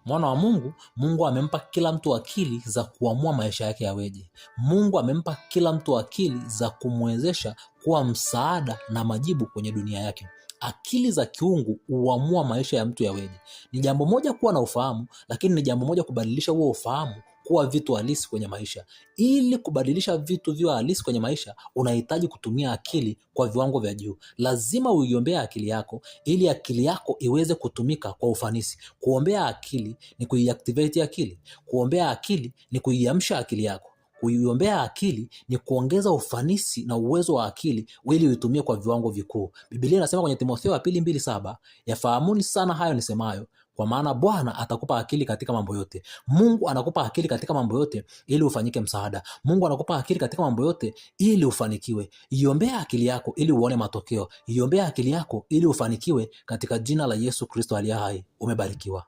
Mwana wa Mungu, Mungu amempa kila mtu akili za kuamua maisha yake yaweje. Mungu amempa kila mtu akili za kumwezesha kuwa msaada na majibu kwenye dunia yake. Akili za kiungu huamua maisha ya mtu yaweje. Ni jambo moja kuwa na ufahamu, lakini ni jambo moja kubadilisha huo ufahamu kuwa vitu halisi kwenye maisha. Ili kubadilisha vitu viwe halisi kwenye maisha, unahitaji kutumia akili kwa viwango vya juu. Lazima uiombea akili yako ili akili yako iweze kutumika kwa ufanisi. Kuombea akili ni kuiactivate akili. Kuombea akili ni kuiamsha akili yako. Kuiombea akili ni kuongeza ufanisi na uwezo wa akili ili uitumie kwa viwango vikuu. Biblia inasema kwenye Timotheo 2:7, yafahamuni sana hayo nisemayo, kwa maana Bwana atakupa akili katika mambo yote. Mungu anakupa akili katika mambo yote ili ufanyike msaada. Mungu anakupa akili katika mambo yote ili ufanikiwe. Iombea akili yako ili uone matokeo. Iombea akili yako ili ufanikiwe katika jina la Yesu Kristo aliye hai. Umebarikiwa.